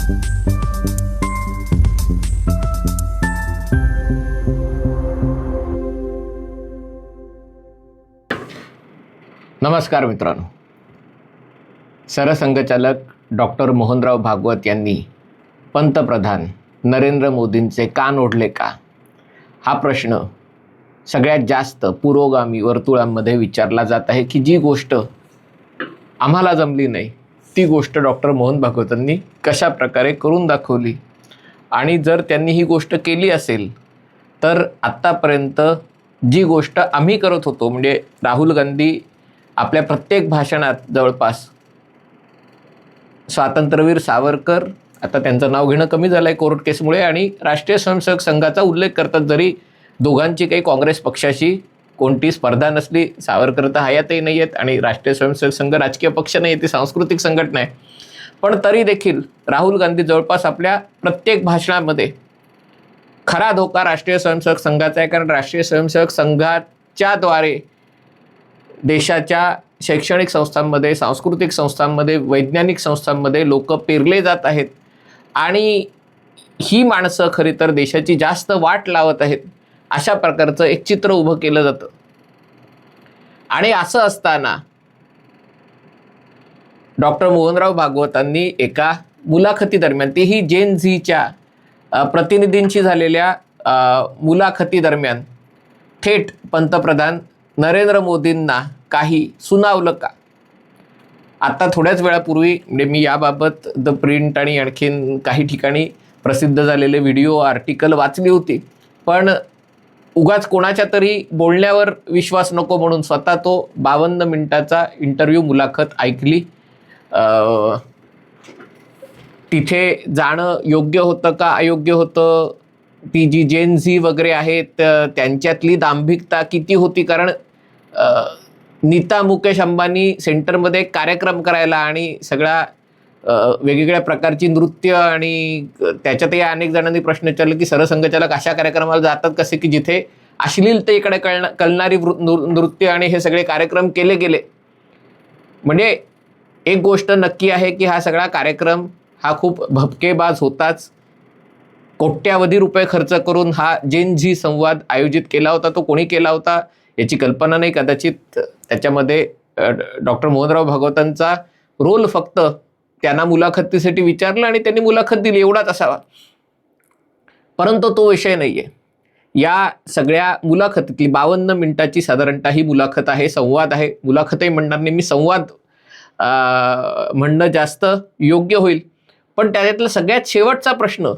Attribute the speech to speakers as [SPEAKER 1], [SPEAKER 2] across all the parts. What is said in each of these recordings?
[SPEAKER 1] नमस्कार मित्रांनो. सरसंघचालक डॉक्टर मोहनराव भागवत यांनी पंतप्रधान नरेंद्र मोदींचे कान ओढले का, हा प्रश्न सगळ्यात जास्त पुरोगामी वर्तुळांमध्ये विचारला जात आहे की जी गोष्ट आम्हाला जमली नाही ती गोष्ट डॉक्टर मोहन भागवतांनी कशा प्रकारे करून दाखवली, आणि जर त्यांनी ही गोष्ट केली असेल तर आत्तापर्यंत जी गोष्ट आम्ही करत होतो, म्हणजे राहुल गांधी आपल्या प्रत्येक भाषणात जवळपास स्वातंत्र्यवीर सावरकर, आता त्यांचं नाव घेणं कमी झालं आहे कोर्ट केसमुळे, आणि राष्ट्रीय स्वयंसेवक संघाचा उल्लेख करतात. जरी दोघांची काही काँग्रेस पक्षाशी कोणती स्पर्धा नसली, सावरकर तर हयातही नाही आहेत आणि राष्ट्रीय स्वयंसेवक संघ राजकीय पक्ष नाही आहे, ती सांस्कृतिक संघटना आहे, पण तरी देखील राहुल गांधी जवळपास आपल्या प्रत्येक भाषणामध्ये खरा धोका राष्ट्रीय स्वयंसेवक संघाचा आहे. कारण राष्ट्रीय स्वयंसेवक संघाच्याद्वारे देशाच्या शैक्षणिक संस्थांमध्ये, सांस्कृतिक संस्थांमध्ये, वैज्ञानिक संस्थांमध्ये लोक पेरले जात आहेत आणि ही माणसं खरी तर देशाची जास्त वाट लावत आहेत, अशा प्रकारचं एक चित्र उभं केलं जातं. आणि असं असताना डॉक्टर मोहनराव भागवतांनी एका मुलाखती दरम्यान, तीही जेन झीच्या प्रतिनिधींशी झालेल्या मुलाखती दरम्यान, थेट पंतप्रधान नरेंद्र मोदींना काही सुनावलं का. आता थोड्याच वेळापूर्वी म्हणजे मी याबाबत द प्रिंट आणि आणखीन काही ठिकाणी प्रसिद्ध झालेले व्हिडिओ आर्टिकल वाचली होती, पण उगाच कोणाच्या तरी बोलण्यावर विश्वास नको म्हणून स्वतः तो 52 मिनिटाचा इंटरव्ह्यू मुलाखत ऐकली. तिथे जाणं योग्य होतं का अयोग्य होतं, ती जी जेन झी वगैरे आहेत त्यांच्यातली दांभिकता किती होती, कारण नीता मुकेश अंबानी सेंटरमध्ये कार्यक्रम करायला आणि सगळ्या वेगवेगळ्या प्रकारची नृत्य, आणि त्याच्यातही अनेक जणांनी प्रश्न विचारले की सरसंघचालक अशा कार्यक्रमाला जातात कसे की जिथे अश्लीलतेकडे कळणारी नृत्य आणि हे सगळे कार्यक्रम केले गेले. म्हणजे एक गोष्ट नक्की आहे की हा सगळा कार्यक्रम हा खूप भपकेबाज होताच. कोट्यावधी रुपये खर्च करून हा जेन झी संवाद आयोजित केला होता. तो कोणी केला होता याची कल्पना नाही. कदाचित त्याच्यामध्ये डॉक्टर मोहनराव भागवतांचा रोल फक्त त्यांना मुलाखतीसाठी विचारलं आणि त्यांनी मुलाखत दिली एवढाच असावा, परंतु तो विषय नाही आहे. या सगळ्या मुलाखतीतली 52 मिनिटाची साधारणतः ही मुलाखत आहे, संवाद आहे. मुलाखतही म्हणणार नाही मी, संवाद म्हणणं जास्त योग्य होईल. पण त्याच्यातला सगळ्यात शेवटचा प्रश्न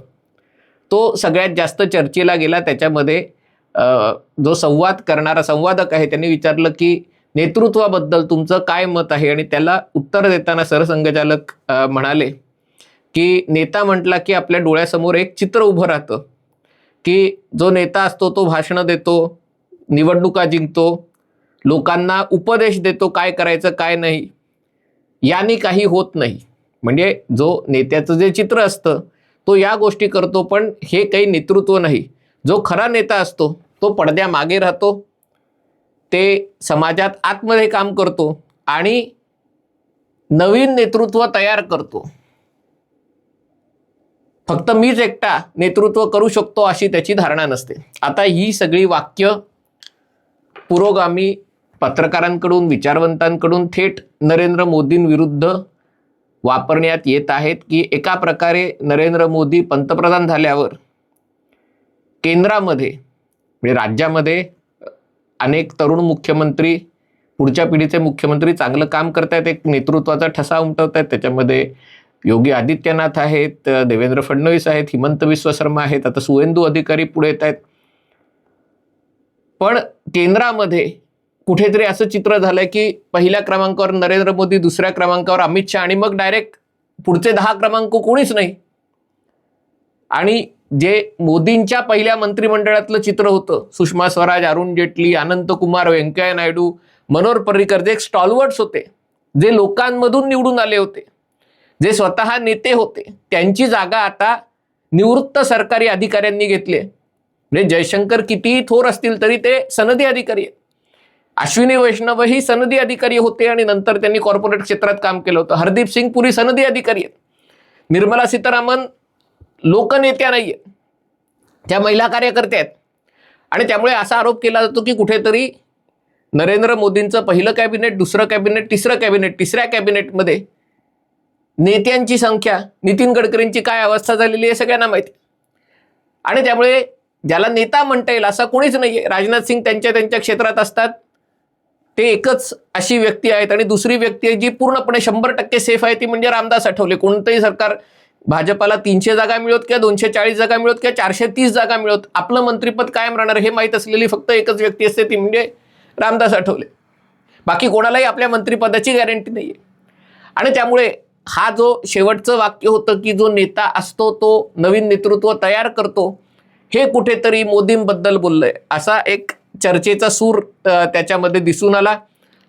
[SPEAKER 1] तो सगळ्यात जास्त चर्चेला गेला. त्याच्यामध्ये जो संवाद करणारा संवादक आहे त्यांनी विचारलं की नेतृत्वाबद्दल तुमचं काय मत आहे, आणि त्याला उत्तर देताना सरसंघचालक म्हणाले की नेता म्हटला की आपल्या डोळ्यासमोर एक चित्र उभं राहतं की जो नेता असतो तो भाषणं देतो, निवडणुका जिंकतो, लोकांना उपदेश देतो काय करायचं काय नाही, याने काही होत नाही. म्हणजे जो नेत्याचं जे चित्र असतं तो या गोष्टी करतो, पण हे काही नेतृत्व नाही. जो खरा नेता असतो तो पडद्यामागे राहतो, ते समाजात आतमध्ये काम करतो आणि नवीन नेतृत्व तयार करतो. फक्त मीच एकटा नेतृत्व करू शकतो अशी त्याची धारणा नसते. आता ही सगळी वाक्य पुरोगामी पत्रकारांकडून, विचारवंतांकडून थेट नरेंद्र मोदींविरुद्ध वापरण्यात येत आहेत की एका प्रकारे नरेंद्र मोदी पंतप्रधान झाल्यावर केंद्रामध्ये म्हणजे राज्यामध्ये अनेक तरुण मुख्यमंत्री, पुढच्या पिढीचे मुख्यमंत्री चांगलं काम करतायत, एक नेतृत्वाचा ठसा उमटवत आहेत. त्याच्यामध्ये योगी आदित्यनाथ आहेत, देवेंद्र फडणवीस आहेत, हिमंत विश्व शर्मा आहेत, आता सुवेंदू अधिकारी पुढे येत आहेत. पण केंद्रामध्ये कुठेतरी असं चित्र झालंय की पहिल्या क्रमांकावर नरेंद्र मोदी, दुसऱ्या क्रमांकावर अमित शहा, आणि मग डायरेक्ट पुढचे 10 क्रमांक कोणीच नाही. आणि जे मोदींच्या पहिल्या मंत्रिमंडळातलं चित्र होतं, सुषमा स्वराज, अरुण जेटली, अनंत कुमार, व्यंकय्या नायडू, मनोहर पर्रिकर, जे स्टॉलवर्ड्स होते, जे लोकांमधून निवडून आले होते, जे स्वतः नेते होते, त्यांची जागा आता निवृत्त सरकारी अधिकाऱ्यांनी घेतली. म्हणजे जयशंकर कितीही थोर असतील तरी ते सनदी अधिकारी आहेत. अश्विनी वैष्णव ही सनदी अधिकारी होते आणि नंतर त्यांनी कॉर्पोरेट क्षेत्रात काम केलं होतं. हरदीप सिंग पुरी सनदी अधिकारी आहेत. निर्मला सीतारामन लोकनेत्या नाहीये, त्या महिला कार्यकर्त्या आहेत. आणि त्यामुळे असा आरोप केला जातो की कुठेतरी नरेंद्र मोदींचं पहिलं कॅबिनेट, दुसरं कॅबिनेट, तिसरं कॅबिनेट, तिसऱ्या कॅबिनेटमध्ये नेत्यांची संख्या, नितीन गडकरींची काय अवस्था झालेली आहे सगळ्यांना माहिती. आणि त्यामुळे ज्याला नेता म्हणता येईल असा कोणीच नाहीये. राजनाथ सिंग त्यांच्या क्षेत्रात असतात, ते एकच अशी व्यक्ती आहेत. आणि दुसरी व्यक्ती आहे जी पूर्णपणे 100% सेफ आहे, ती म्हणजे रामदास आठवले. कोणतंही सरकार, भाजपाला 300 जागा मिळत किंवा 240 जागा मिळत किंवा 430 जागा मिळत, आपलं मंत्रिपद कायम राहणार हे माहीत असलेली फक्त एकच व्यक्ती असते, ती म्हणजे रामदास आठवले. बाकी कोणालाही आपल्या मंत्रिपदाची गॅरंटी नाहीये. आणि त्यामुळे हा जो शेवटचं वाक्य होतं की जो नेता असतो तो नवीन नेतृत्व तयार करतो, हे कुठेतरी मोदींबद्दल बोललंय असा एक चर्चेचा सूर त्याच्यामध्ये दिसून आला.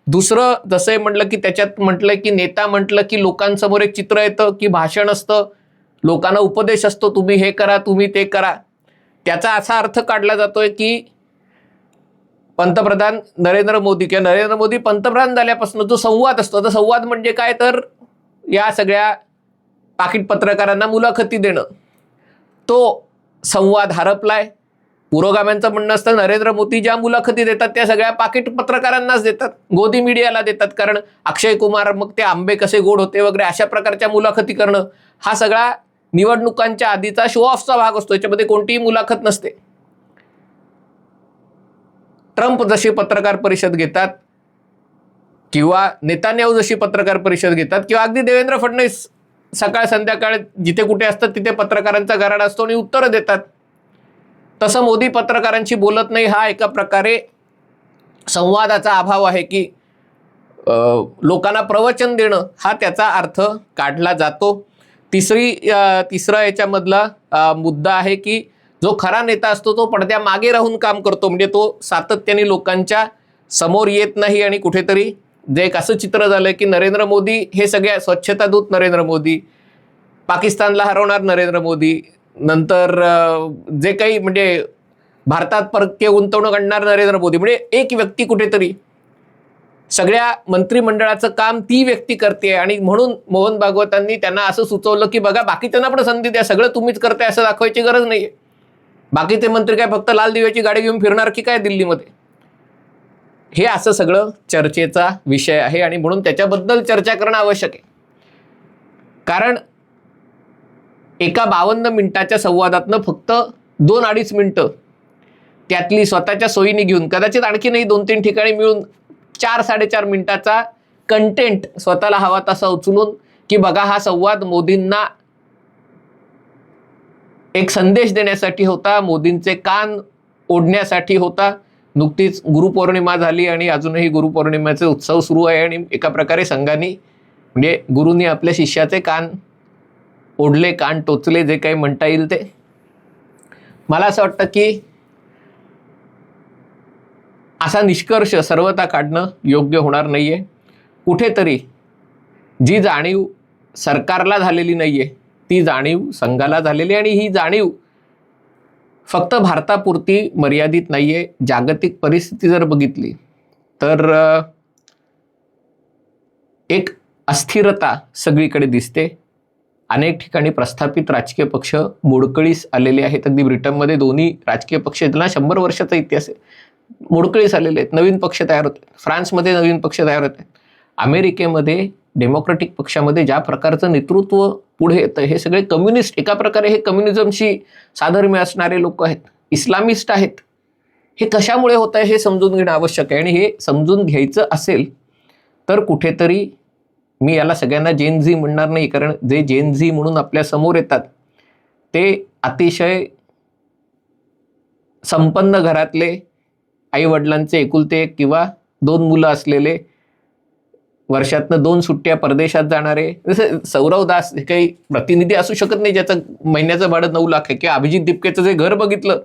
[SPEAKER 1] दुसरं, जसं म्हटलं की त्याच्यात म्हटलं की नेता म्हटलं की लोकांसमोर एक चित्र येतं की भाषण असतं, लोकांना उपदेश असतो, तुम्ही हे करा, तुम्ही ते करा. त्याचा असा अर्थ काढला जातोय की पंतप्रधान नरेंद्र मोदी किंवा नरेंद्र मोदी पंतप्रधान झाल्यापासून जो संवाद असतो, तर संवाद म्हणजे काय, तर या सगळ्या पाकिट पत्रकारांना मुलाखती देणं, तो संवाद हरपलाय. पुरोगाम्यांचं म्हणणं असतं नरेंद्र मोदी ज्या मुलाखती देतात त्या सगळ्या पाकिट पत्रकारांनाच देतात, गोदी मीडियाला देतात. कारण अक्षय कुमार, मग ते आंबे कसे गोड होते वगैरे अशा प्रकारच्या मुलाखती करणं हा सगळा निवडणुकांच्या आधीचा शो ऑफचा भाग असतो, याच्यामध्ये कोणतीही मुलाखत नसते. ट्रम्प जशी पत्रकार परिषद घेतात किंवा नेतान्याहू जशी पत्रकार परिषद घेतात किंवा अगदी देवेंद्र फडणवीस सकाळ संध्याकाळ जिथे कुठे असतात तिथे पत्रकारांचा गराडा असतो आणि उत्तरं देतात, तसं मोदी पत्रकारांशी बोलत नाही. हा एका प्रकारे संवादाचा अभाव आहे की लोकांना प्रवचन देणं हा त्याचा अर्थ काढला जातो. तिसरा याच्यामधला मुद्दा आहे की जो खरा नेता असतो तो पडद्या मागे राहून काम करतो, म्हणजे तो सातत्याने लोकांच्या समोर येत नाही. आणि कुठेतरी जे एक असं चित्र झालंय की नरेंद्र मोदी हे सगळ्या स्वच्छता दूत नरेंद्र मोदी, पाकिस्तानला हरवणार नरेंद्र मोदी, नंतर जे काही म्हणजे भारतात परकीय गुंतवणूक आणणार नरेंद्र मोदी, म्हणजे एक व्यक्ती कुठेतरी सगळ्या मंत्रिमंडळाचं काम ती व्यक्ती करते. आणि म्हणून मोहन भागवतांनी त्यांना असं सुचवलं की बघा बाकीच्यांना पण संधी द्या, सगळं तुम्हीच करताय असं दाखवायची गरज नाहीये. बाकीचे मंत्री काय फक्त लाल दिव्याची गाडी घेऊन फिरणार की काय दिल्लीमध्ये, हे असं सगळं चर्चेचा विषय आहे. आणि म्हणून त्याच्याबद्दल चर्चा करणं आवश्यक आहे. कारण एका 52 मिनिटाच्या संवादातनं फक्त 2-2.5 मिनिटं त्यातली स्वतःच्या सोयीने घेऊन, कदाचित आणखी नाही 2-3 ठिकाणी मिळून 4-4.5 मिनिटाचा कंटेंट स्वतःला हवा तसा उचलून की बघा हा संवाद मोदींना एक संदेश देण्यासाठी होता, मोदींचे कान ओढण्यासाठी होता. नुकतीच गुरुपौर्णिमा झाली आणि अजूनही गुरुपौर्णिमेचे उत्सव सुरू आहे. आणि एका प्रकारे संघाने म्हणजे गुरुनी आपल्या शिष्याचे कान ओढले, कान टोचले, जे काही म्हणता येईल ते. मला असं वाटतं की असा निष्कर्ष सर्वता काढणं योग्य होणार नाहीये. कुठेतरी जी जाणीव सरकारला झालेली नाहीये ती जाणीव संघाला झालेली, आणि ही जाणीव फक्त भारतापुरती मर्यादित नाहीये. जागतिक परिस्थिती जर बघितली तर एक अस्थिरता सगळीकडे दिसते. अनेक ठिकाणी प्रस्थापित राजकीय पक्ष मोडकळीस आलेले आहेत. अगदी ब्रिटनमध्ये दोन्ही राजकीय पक्ष त्यांना 100 वर्षाचा इतिहास आहे, मोडकळीस आलेले आहेत, नवीन पक्ष तयार होत आहेत. फ्रान्समध्ये नवीन पक्ष तयार होत आहेत. अमेरिकेमध्ये डेमोक्रेटिक पक्षामध्ये ज्या प्रकारचं नेतृत्व पुढे येतं हे सगळे कम्युनिस्ट, एका प्रकारे हे कम्युनिझमशी साधर्म्य असणारे लोक आहेत, इस्लामिस्ट आहेत. हे कशामुळे होत आहे हे समजून घेणं आवश्यक आहे. आणि हे समजून घ्यायचं असेल तर कुठेतरी मी याला सगळ्यांना जेन झी म्हणणार नाही, कारण जे जेन झी म्हणून आपल्या समोर येतात ते अतिशय संपन्न घरातले, आईवडिलांचे एकुलते एक किंवा 2 मुलं असलेले, वर्षातनं 2 सुट्ट्या परदेशात जाणारे, जसे सौरव दास हे काही प्रतिनिधी असू शकत नाही ज्याचं महिन्याचं भाडं 9 लाख आहे. किंवा अभिजित दिपकेचं जे घर बघितलं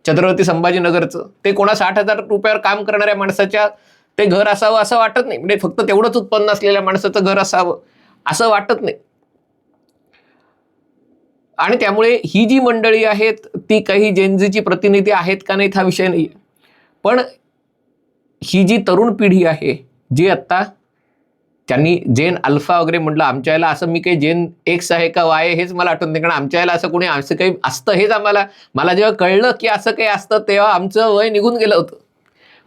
[SPEAKER 1] छत्रपती संभाजीनगरचं, ते कोणा 60,000 रुपयावर काम करणाऱ्या माणसाच्या ते घर असावं असं वाटत नाही. म्हणजे फक्त तेवढंच उत्पन्न असलेल्या माणसाचं घर असावं असं वाटत नाही. आणि त्यामुळे ही जी मंडळी आहेत ती काही जेनझीची प्रतिनिधी आहेत का नाहीत हा विषय नाही. पण ही जी तरुण पिढी आहे जी आत्ता त्यांनी जेन अल्फा वगैरे म्हटलं. आमच्या याला असं मी काही जेन एक्स आहे का वाय हेच मला आठवत नाही, कारण आमच्या याला असं कोणी असं काही असतं हेच मला जेव्हा कळलं की असं काही असतं तेव्हा आमचं वय निघून गेलं होतं.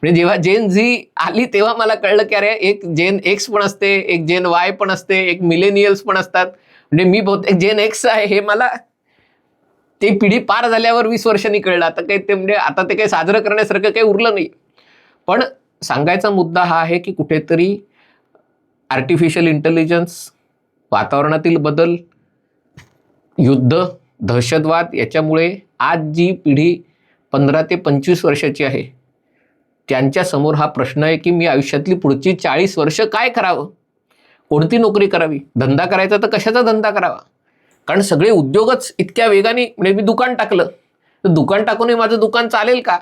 [SPEAKER 1] म्हणजे जेव्हा जेन झी आली तेव्हा मला कळलं की अरे एक जेन एक्स पण असते, एक जेन वाय पण असते, एक मिलेनियल्स पण असतात. म्हणजे मी बहुतेक जेन एक्स आहे हे मला ते पिढी पार झाल्यावर 20 वर्षांनी कळलं. आता काही ते म्हणजे आता ते काही साजरं करण्यासारखं काही उरलं नाही. पण सांगायचा मुद्दा हा आहे की कुठेतरी आर्टिफिशियल इंटेलिजन्स, वातावरणातील बदल, युद्ध, दहशतवाद याच्यामुळे आज जी पिढी 15 ते 25 वर्षाची आहे त्यांच्या समोर हा प्रश्न आहे की मी आयुष्यातली पुढची 40 वर्ष काय करावं, कोणती नोकरी करावी, धंदा करायचा तर कशाचा धंदा करावा. कारण सगळे उद्योगच इतक्या वेगाने, म्हणजे मी दुकान टाकलं तर दुकान टाकूनही माझं दुकान चालेल का,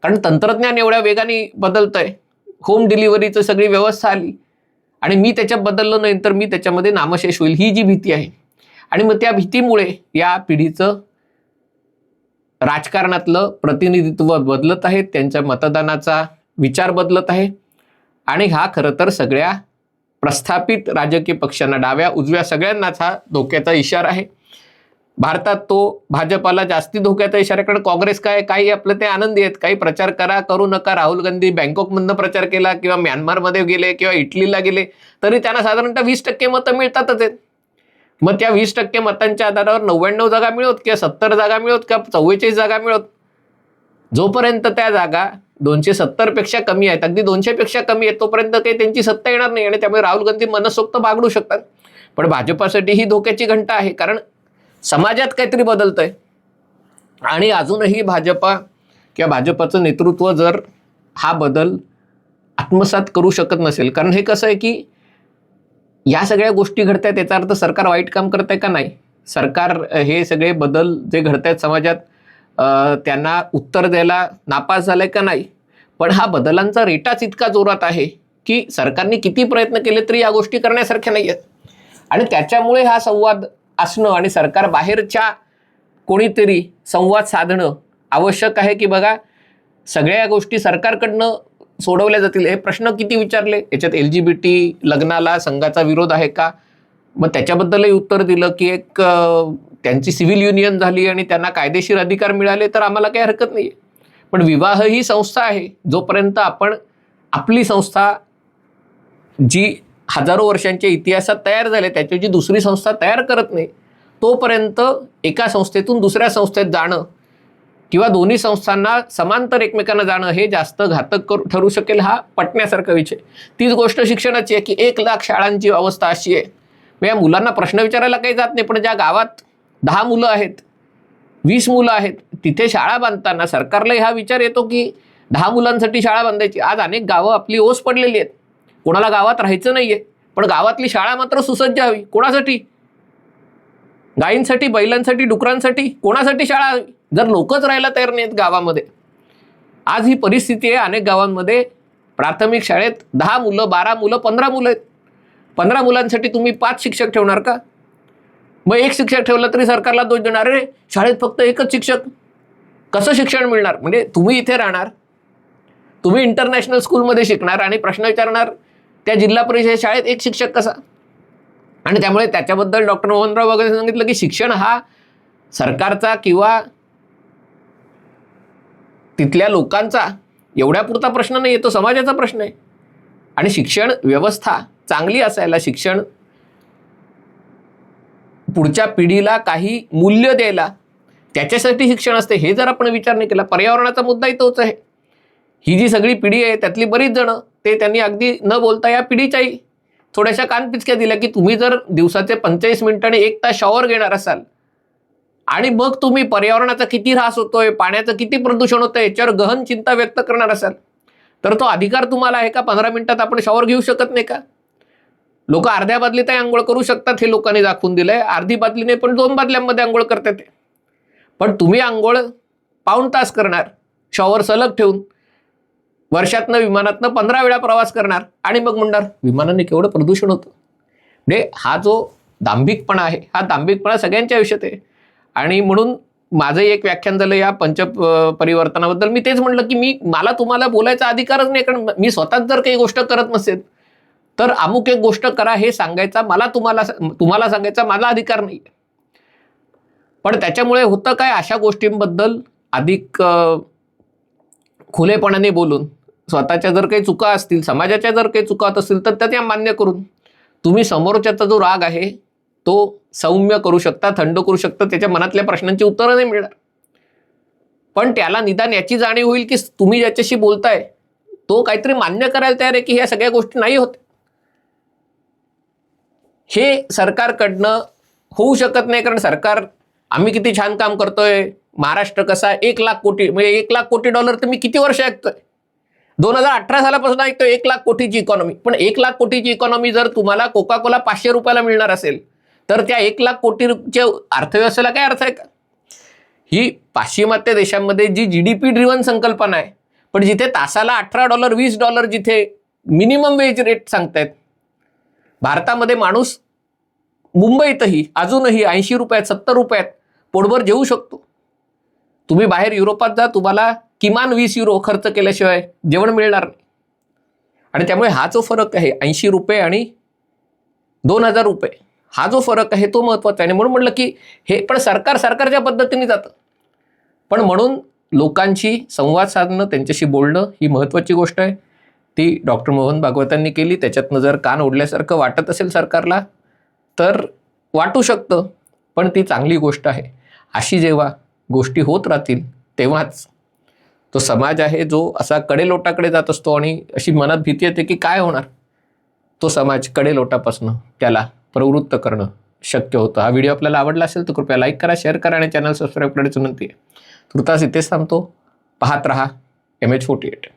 [SPEAKER 1] कारण तंत्रज्ञान एवढ्या वेगाने बदलतंय. होम डिलिव्हरीचं सगळी व्यवस्था आली आणि मी त्याच्यात बदललं नाही तर मी त्याच्यामध्ये नामशेष होईल, ही जी भीती आहे. आणि मग त्या भीतीमुळे या पिढीचं राजकारणातलं प्रतिनिधित्व बदलत आहे, त्यांच्या मतदानाचा विचार बदलत आहे. आणि हा खरं तर सगळ्या प्रस्थापित राजकीय पक्षांना, डाव्या उजव्या सगळ्यांनाच हा धोक्याचा इशारा आहे. भारतात तो भाजपाला जास्ती धोक्याचा इशारा, कारण काँग्रेस काही आपलं ते आनंदी आहेत, काही प्रचार करू नका. राहुल गांधी बँकॉकमधनं प्रचार केला किंवा म्यानमारमध्ये गेले किंवा इटलीला गेले तरी त्यांना साधारणतः 20% मतं मिळतातच आहेत. मग त्या 20% मतांच्या आधारावर 99 जागा मिळवत किंवा 70 जागा मिळवत किंवा 44 जागा मिळवत, जोपर्यंत त्या जागा 270 पेक्षा कमी आहेत, अगदी 200 पेक्षा कमी आहेत, तोपर्यंत काही त्यांची सत्ता येणार नाही आणि त्यामुळे राहुल गांधी मनसोक्त बागडू शकतात. पण भाजपासाठी ही धोक्याची घंटा आहे, कारण समाजात काहीतरी बदलतंय आणि अजूनही भाजपा किंवा भाजपाचं नेतृत्व जर हा बदल आत्मसात करू शकत नसेल, कारण हे कसं आहे की या सगळ्या गोष्टी घडतायत याचा अर्थ सरकार वाईट काम करतंय का नाही. सरकार हे सगळे बदल जे घडतायत समाजात त्यांना उत्तर द्यायला नापास झालंय का नाही. पण हा बदलांचा रेटाच इतका जोरात आहे की सरकारने किती प्रयत्न केले तरी या गोष्टी करण्यासारख्या नाही आहेत. आणि त्याच्यामुळे हा संवाद असणं आणि सरकार बाहेरच्या कोणीतरी संवाद साधणं आवश्यक आहे की बघा सगळ्या गोष्टी सरकारकडनं सोडवल्या जातील. हे प्रश्न किती विचारले, याच्यात LGBT लग्नाला संघाचा विरोध आहे का, मग त्याच्याबद्दलही उत्तर दिलं की एक त्यांची सिव्हिल युनियन झाली आणि त्यांना कायदेशीर अधिकार मिळाले तर आम्हाला काही हरकत नाही. पण विवाह ही संस्था आहे, जोपर्यंत आपण आपली संस्था जी हजारो वर्षांच्या इतिहासात तयार झाले त्याची दुसरी संस्था तयार करत नाही तोपर्यंत एका संस्थेतून दुसऱ्या संस्थेत जाणं किंवा दोन्ही संस्थांना समांतर एकमेकांना जाणं हे जास्त घातक ठरू शकेल. हा पटण्यासारखा विषय. तीच गोष्ट शिक्षणाची आहे की 1 लाख शाळांची अवस्था अशी आहे, मग या मुलांना प्रश्न विचारायला काही जात नाही, पण ज्या गावात 10 मुलं आहेत, 20 मुलं आहेत, तिथे शाळा बांधताना सरकारलाही हा विचार येतो की 10 मुलांसाठी शाळा बांधायची. आज अनेक गावं आपली ओस पडलेली आहेत, कोणाला गावात राहायचं नाहीये, पण गावातली शाळा मात्र सुसज्ज हवी. कोणासाठी? गायींसाठी, बैलांसाठी, डुकरांसाठी, कोणासाठी शाळा हवी? जर लोकच राहायला तयार नाहीत गावामध्ये. आज ही परिस्थिती आहे अनेक गावांमध्ये. प्राथमिक शाळेत 10 मुलं, 12 मुलं, 15 मुलं आहेत. 15 मुलांसाठी तुम्ही 5 शिक्षक ठेवणार का? मग 1 शिक्षक ठेवला तरी सरकारला दोष देणार, रे शाळेत फक्त 1च शिक्षक, कसं शिक्षण मिळणार? म्हणजे तुम्ही इथे राहणार, तुम्ही इंटरनॅशनल स्कूलमध्ये शिकणार आणि प्रश्न विचारणार त्या जिल्हा परिषद शाळेत 1 शिक्षक कसा? आणि त्यामुळे त्याच्याबद्दल डॉक्टर मोहनराव वगैरे सांगितलं की शिक्षण हा सरकारचा किंवा तिथल्या लोकांचा एवढ्या पुरता प्रश्न नाही, तो समाजाचा प्रश्न आहे. आणि शिक्षण व्यवस्था चांगली असायला, शिक्षण पुढच्या पिढीला काही मूल्य द्यायला, त्याच्यासाठी शिक्षण असते. हे जर आपण विचार नाही केला, पर्यावरणाचा मुद्दाही तोच आहे. ही जी सगळी पिढी आहे त्यातली बरीच जण त्यांनी अगदी न बोलता या पिढीच्याही थोड्याशा कानपिचक्या दिल्या की तुम्ही जर दिवसाचे 45 मिनिटांनी 1 तास शॉवर घेणार असाल आणि मग तुम्ही पर्यावरणाचा किती ऱ्हास होतोय, पाण्याचं किती प्रदूषण होतंय याच्यावर गहन चिंता व्यक्त करणार असाल तर तो अधिकार तुम्हाला आहे का? 15 मिनिटात आपण शॉवर घेऊ शकत नाही का? लोक अर्ध्या बादलीतही आंघोळ करू शकतात, हे लोकांनी दाखवून दिलंय. अर्धी बादलीने पण 2 बादल्यांमध्ये आंघोळ करतात. पण तुम्ही आंघोळ पाऊण तास करणार शॉवर सलग ठेवून, वर्षातनं विमानातनं 15 वेळा प्रवास करणार आणि मग म्हणणार विमानाने केवढं प्रदूषण होतं. म्हणजे हा जो दांभिकपणा आहे, हा दांभिकपणा सगळ्यांच्या आयुष्यात आहे. आणि म्हणून माझं एक व्याख्यान झालं या परिवर्तनाबद्दल. मी तेच म्हटलं की मला तुम्हाला बोलायचा अधिकारच नाही, कारण मी स्वतःच जर काही गोष्ट करत नसेल तर अमुक एक गोष्ट करा हे सांगायचा मला तुम्हाला सांगायचा माझा अधिकार नाही. पण त्याच्यामुळे होतं काय, अशा गोष्टींबद्दल अधिक खुलेपणाने बोलून स्वतःच्या जर काही चुका असतील, समाजाच्या जर काही चुका असतील तर त्या मान्य करून तुम्ही समोरच्याचा जो राग आहे तो सौम्य करू शकता, थंड करू शकता, त्याच्या मनातल्या प्रश्नांची उत्तरं नाही मिळणार. पण त्याला निदान याची जाणीव होईल की तुम्ही ज्याच्याशी बोलताय तो काहीतरी मान्य करायला तयार आहे की ह्या सगळ्या गोष्टी नाही होत. हे सरकारकडनं होऊ शकत नाही, कारण सरकार आम्ही किती छान काम करतोय, महाराष्ट्र कसा 1 लाख कोटी म्हणजे $1 लाख कोटी तर मी किती वर्ष ऐकतोय, 2018 सालापासून ऐकतोय 1 लाख कोटीची इकॉनॉमी. पण 1 लाख कोटीची इकॉनॉमी जर तुम्हाला कोका कोला 500 रुपयाला मिळणार असेल तर त्या 1 लाख कोटीच्या अर्थव्यवस्थेला काय अर्थ आहे का? ही पाश्चिमात्य देशांमध्ये जी GDP ड्रिव्हन संकल्पना आहे, पण जिथे तासाला $18 $20 जिथे मिनिमम वेज रेट सांगतायत, भारतामध्ये माणूस मुंबईतही अजूनही 80 रुपयात 70 रुपयात पोटभर जेवू शकतो. तुम्ही बाहेर युरोपात जा, तुम्हाला किमान 20 युरो खर्च केल्याशिवाय जेवण मिळणार नाही. आणि त्यामुळे हा जो फरक आहे 80 रुपये आणि 2000 रुपये, हा जो फरक आहे तो महत्त्वाचा आहे. म्हणून म्हटलं की हे पण सरकारच्या पद्धतीने जातं. पण म्हणून लोकांशी संवाद साधणं, त्यांच्याशी बोलणं ही महत्त्वाची गोष्ट आहे. ती डॉक्टर मोहन भागवतांनी केली. त्याच्यातनं जर कान ओढल्यासारखं वाटत असेल सरकारला तर वाटू शकतं, पण ती चांगली गोष्ट आहे. अशी जेव्हा गोष्टी होत राहतील तेव्हाच तो समाज आहे जो असा कडेलोटाकडे जात असतो आणि अशी मनात भीती येते की काय होणार, तो समाज कडेलोटापासून त्याला प्रवृत्त करणं शक्य होतं. हा व्हिडिओ आपल्याला आवडला असेल तर कृपया लाईक करा, शेअर करा आणि चॅनल सबस्क्राईब करण्याची विनंती आहे. तुर्तास इथेच थांबतो. पाहत रहा MH48.